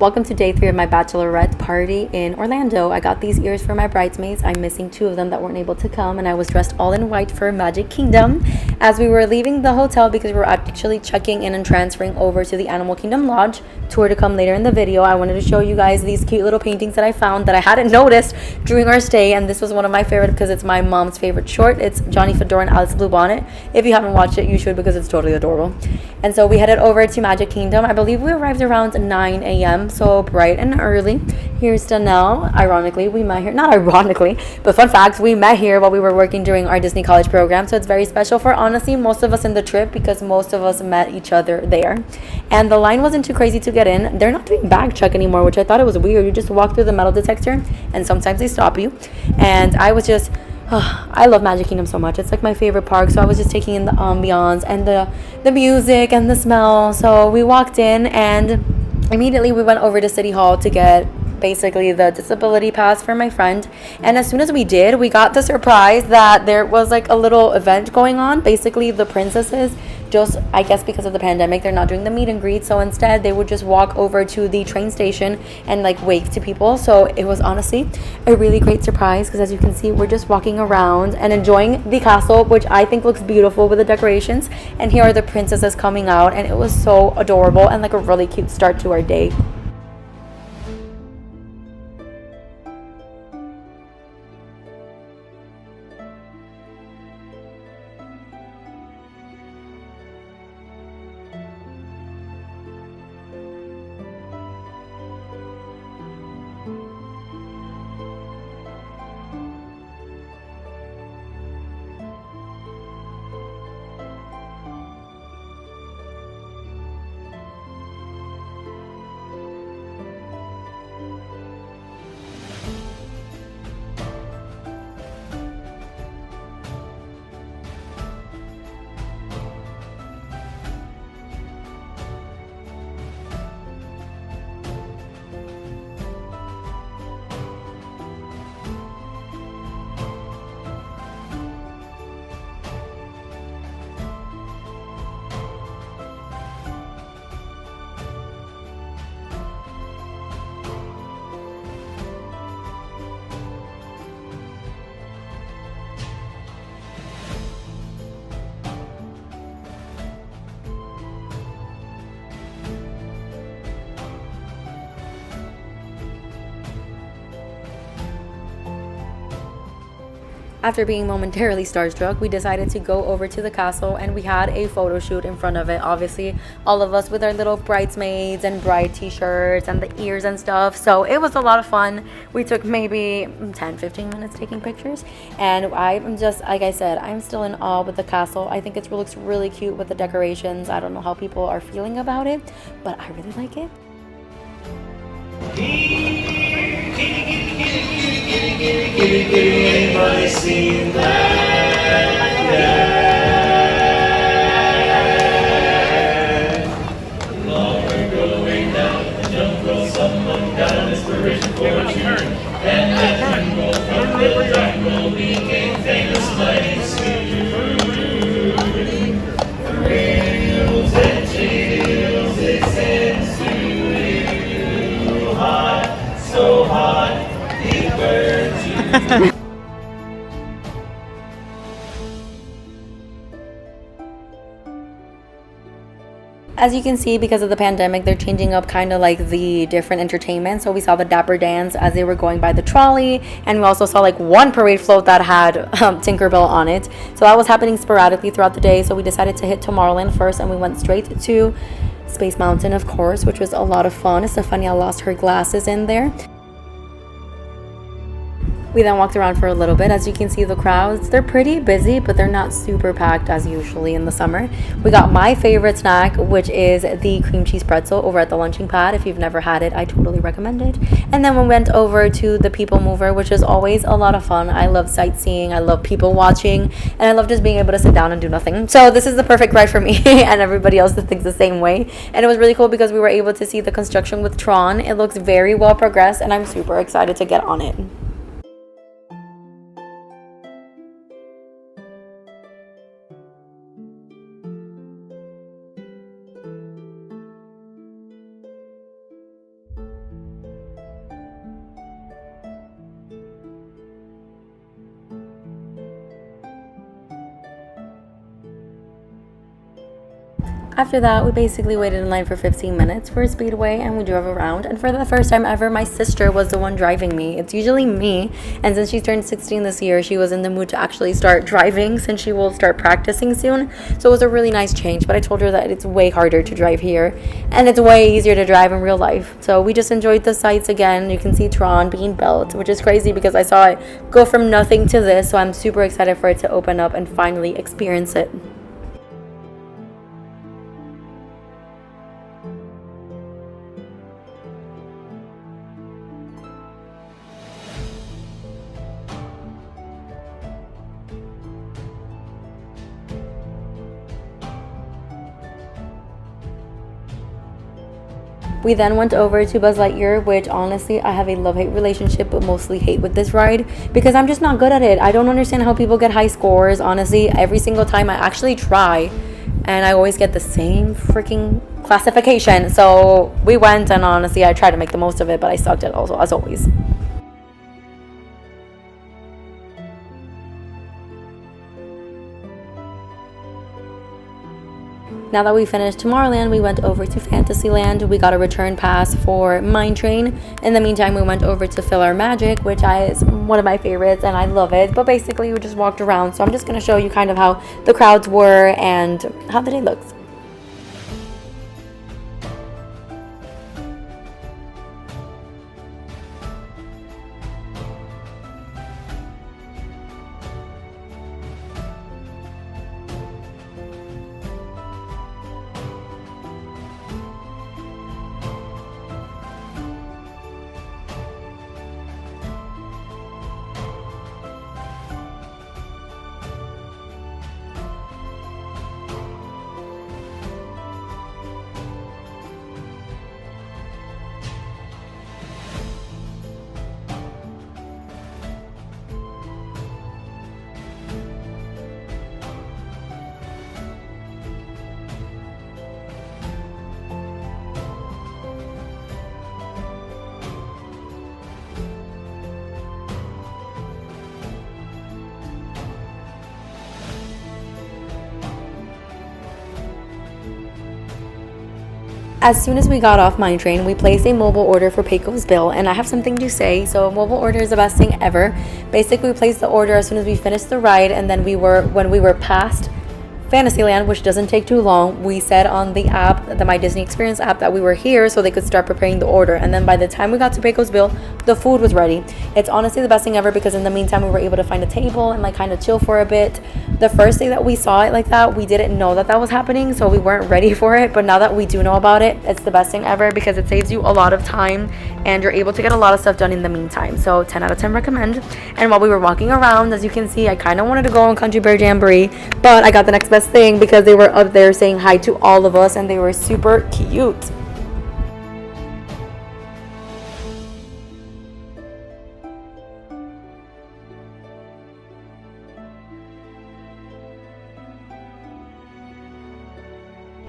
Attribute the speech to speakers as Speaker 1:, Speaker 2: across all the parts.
Speaker 1: welcome to day 3 of my bachelorette party in Orlando. I got these ears for my bridesmaids. I'm missing 2 of them that weren't able to come, and I was dressed all in white for Magic Kingdom. As we were leaving the hotel, because we were actually checking in and transferring over to the Animal Kingdom Lodge, tour to come later in the video, I wanted to show you guys these cute little paintings that I found that I hadn't noticed during our stay, and this was one of my favorite because it's my mom's favorite short. It's Johnny Fedora and Alice Bluebonnet. If you haven't watched it, you should, because it's totally adorable. And so we headed over to Magic Kingdom. I believe we arrived around 9 a.m. so bright and early. Here's Danelle. Ironically, we met here, not ironically, but fun facts, we met here while we were working during our Disney College program, so it's very special for honestly most of us in the trip because most of us met each other there. And the line wasn't too crazy to get in. They're not doing bag check anymore, which I thought it was weird. You just walk through the metal detector and sometimes they stop you. And I was just I love Magic Kingdom so much. It's like my favorite park. So I was just taking in the ambiance and the music and the smell. So we walked in and immediately we went over to City Hall to get basically the disability pass for my friend. And as soon as we did, we got the surprise that there was like a little event going on. Basically the princesses, just I guess because of the pandemic, they're not doing the meet and greet, so instead they would just walk over to the train station and like wave to people. So it was honestly a really great surprise because as you can see, we're just walking around and enjoying the castle, which I think looks beautiful with the decorations. And here are the princesses coming out, and it was so adorable and like a really cute start to our day. After being momentarily starstruck, we decided to go over to the castle and we had a photo shoot in front of it. Obviously, all of us with our little bridesmaids and bride t-shirts and the ears and stuff. So it was a lot of fun. We took maybe 10-15 minutes taking pictures. And I'm just, like I said, I'm still in awe with the castle. I think it looks really cute with the decorations. I don't know how people are feeling about it, but I really like it. As you can see, because of the pandemic, they're changing up kind of like the different entertainment. So we saw the Dapper Dance as they were going by the trolley, and we also saw like one parade float that had Tinkerbell on it. So that was happening sporadically throughout the day. So we decided to hit Tomorrowland first, and we went straight to Space Mountain, of course, which was a lot of fun. Stefania lost her glasses in there. We then walked around for a little bit. As you can see, the crowds, they're pretty busy, but they're not super packed as usually in the summer. We got my favorite snack, which is the cream cheese pretzel over at the lunching pad. If you've never had it, I totally recommend it. And then we went over to the People Mover, which is always a lot of fun. I love sightseeing, I love people watching, and I love just being able to sit down and do nothing. So this is the perfect ride for me and everybody else that thinks the same way. And it was really cool because we were able to see the construction with Tron. It looks very well progressed, and I'm super excited to get on it. After that, we basically waited in line for 15 minutes for Speedway and we drove around. And for the first time ever, my sister was the one driving me. It's usually me. And since she turned 16 this year, she was in the mood to actually start driving since she will start practicing soon. So it was a really nice change. But I told her that it's way harder to drive here and it's way easier to drive in real life. So we just enjoyed the sights again. You can see Tron being built, which is crazy because I saw it go from nothing to this. So I'm super excited for it to open up and finally experience it. We then went over to Buzz Lightyear, which honestly I have a love-hate relationship, but mostly hate with this ride because I'm just not good at it. I don't understand how people get high scores. Honestly, every single time I actually try and I always get the same freaking classification. So we went and honestly I tried to make the most of it, but I sucked at it also, as always. Now that we finished Tomorrowland, we went over to Fantasyland. We got a return pass for Mine Train. In the meantime, we went over to Fill Our Magic, which is one of my favorites and I love it. But basically, we just walked around. So I'm just going to show you kind of how the crowds were and how the day looks. As soon as we got off Mine Train, we placed a mobile order for Pecos Bill, and I have something to say. So a mobile order is the best thing ever. Basically, we placed the order as soon as we finished the ride, and then when we were past Fantasyland, which doesn't take too long, we said on the app, the My Disney Experience app, that we were here so they could start preparing the order. And then by the time we got to Pecos Bill, the food was ready. It's honestly the best thing ever because in the meantime we were able to find a table and like kind of chill for a bit. The first day that we saw it like that, we didn't know that that was happening, so we weren't ready for it. But now that we do know about it, it's the best thing ever because it saves you a lot of time and you're able to get a lot of stuff done in the meantime. So 10 out of 10 recommend. And while we were walking around, as you can see, I kind of wanted to go on Country Bear Jamboree, but I got the next best thing because they were up there saying hi to all of us and they were super cute.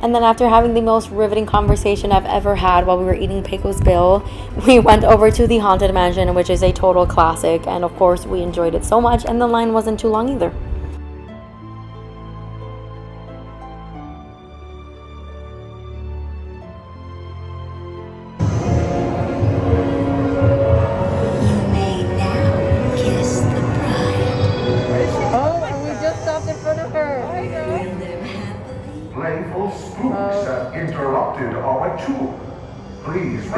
Speaker 1: And then after having the most riveting conversation I've ever had while we were eating Pecos Bill, we went over to the Haunted Mansion, which is a total classic. And of course, we enjoyed it so much and the line wasn't too long either.
Speaker 2: You may now kiss the bride.
Speaker 1: Oh, and we just stopped in front of her.
Speaker 2: Live happily.
Speaker 3: Playful spooks have interrupted our tour. Please.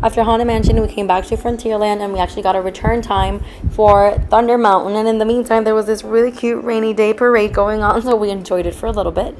Speaker 1: After Haunted Mansion, we came back to Frontierland and we actually got a return time for Thunder Mountain. And in the meantime, there was this really cute rainy day parade going on, so we enjoyed it for a little bit.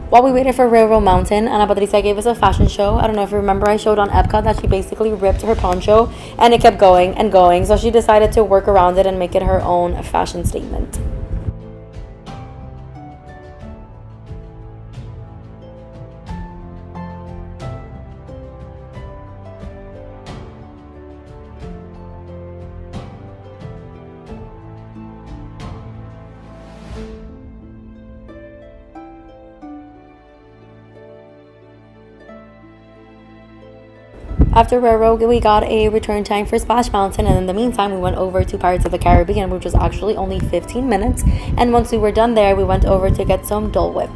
Speaker 1: While we waited for Railroad Mountain, Ana Patricia gave us a fashion show. I don't know if you remember, I showed on Epcot that she basically ripped her poncho and it kept going and going. So she decided to work around it and make it her own fashion statement. After Railroad, we got a return time for Splash Mountain, and in the meantime, we went over to Pirates of the Caribbean, which was actually only 15 minutes. And once we were done there, we went over to get some Dole Whip.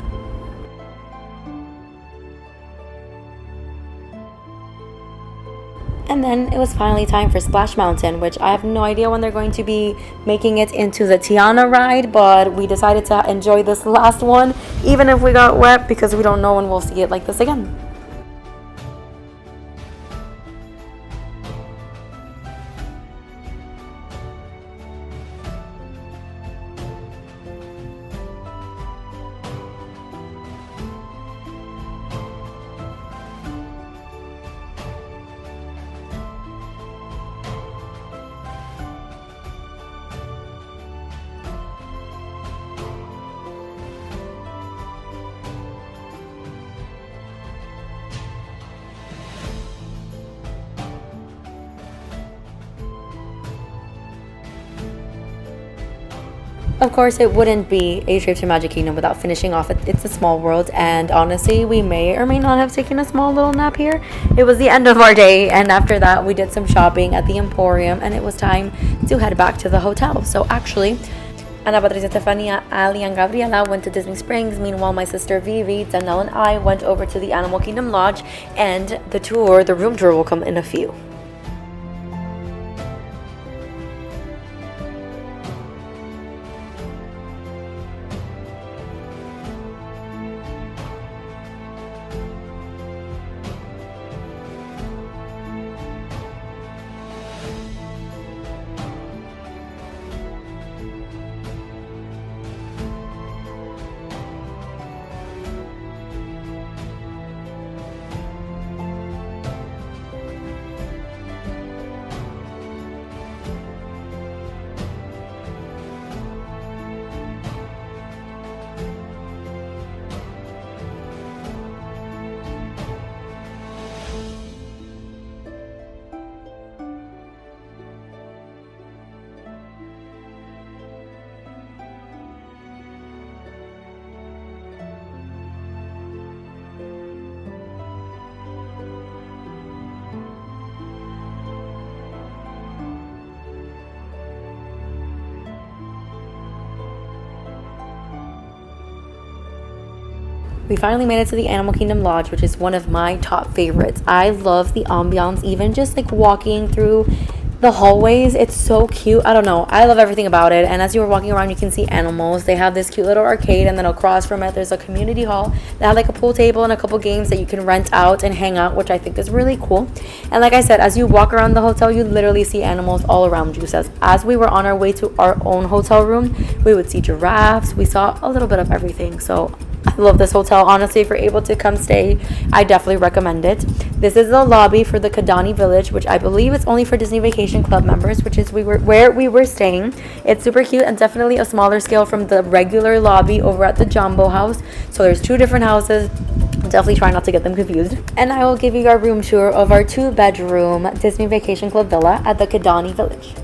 Speaker 1: And then it was finally time for Splash Mountain, which I have no idea when they're going to be making it into the Tiana ride, but we decided to enjoy this last one, even if we got wet, because we don't know when we'll see it like this again. Of course, it wouldn't be a trip to Magic Kingdom without finishing off It's a Small World, and honestly, we may or may not have taken a small little nap here. It was the end of our day, and after that, we did some shopping at the Emporium, and it was time to head back to the hotel. So actually, Ana Patricia, Stefania, Ali, and Gabriela went to Disney Springs. Meanwhile, my sister Vivi, Danielle, and I went over to the Animal Kingdom Lodge, and the room tour will come in a few. We finally made it to the Animal Kingdom Lodge, which is one of my top favorites. I love the ambiance, even just like walking through the hallways. It's so cute. I don't know. I love everything about it. And as you were walking around, you can see animals. They have this cute little arcade, and then across from it, there's a community hall that had like a pool table and a couple games that you can rent out and hang out, which I think is really cool. And like I said, as you walk around the hotel, you literally see animals all around you. So as we were on our way to our own hotel room, we would see giraffes. We saw a little bit of everything. So I love this hotel. Honestly, if you're able to come stay, I definitely recommend it. This is the lobby for the Kidani Village, which I believe is only for Disney Vacation Club members, which is where we were staying. It's super cute and definitely a smaller scale from the regular lobby over at the Jumbo House. So there's two different houses. Definitely try not to get them confused. And I will give you a room tour of our 2-bedroom Disney Vacation Club villa at the Kidani Village.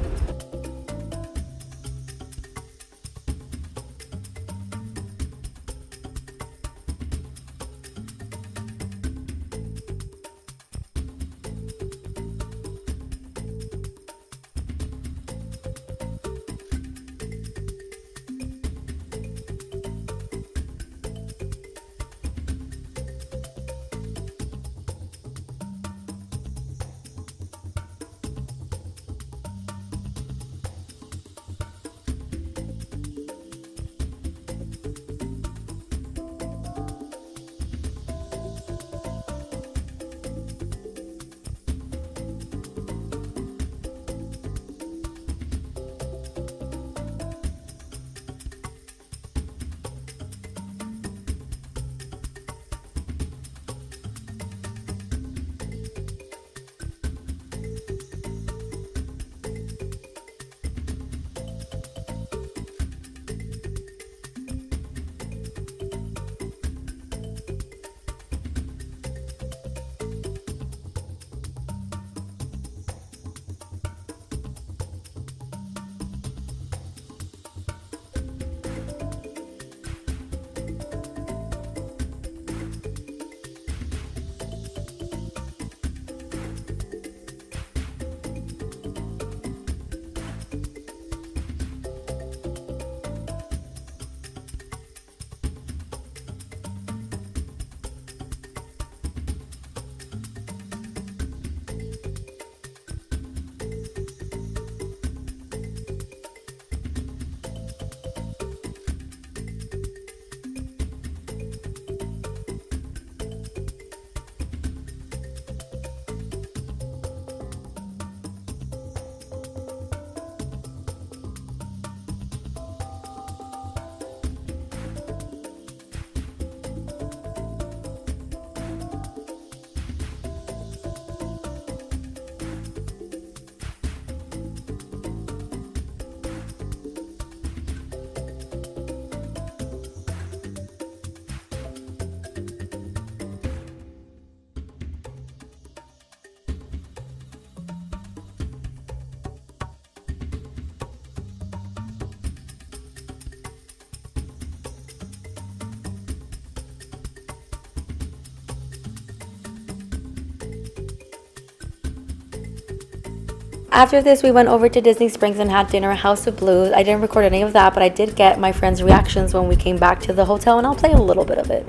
Speaker 1: After this, we went over to Disney Springs and had dinner at House of Blues. I didn't record any of that, but I did get my friends' reactions when we came back to the hotel, and I'll play a little bit of it.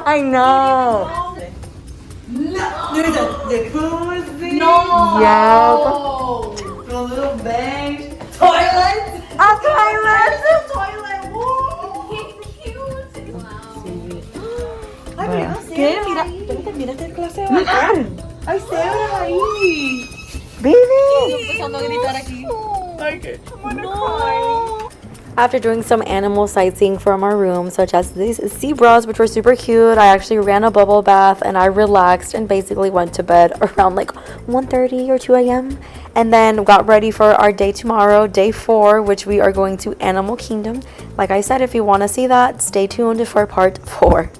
Speaker 1: I know.
Speaker 4: There's a jacuzzi.
Speaker 1: No. Yeah.
Speaker 4: The little bench. Toilet.
Speaker 1: A toilet.
Speaker 4: Toilet. Whoa. Cute. Ay, mira, ¿qué? Mira, mira esta clase de bacán. Ay, cebras ahí.
Speaker 1: Baby.
Speaker 4: Empezando a gritar aquí. Ay, qué. No.
Speaker 1: After doing some animal sightseeing from our room, such as these zebras, which were super cute, I actually ran a bubble bath and I relaxed and basically went to bed around like 1:30 or 2 a.m. and then got ready for our day tomorrow, day 4, which we are going to Animal Kingdom. Like I said, if you want to see that, stay tuned for part 4.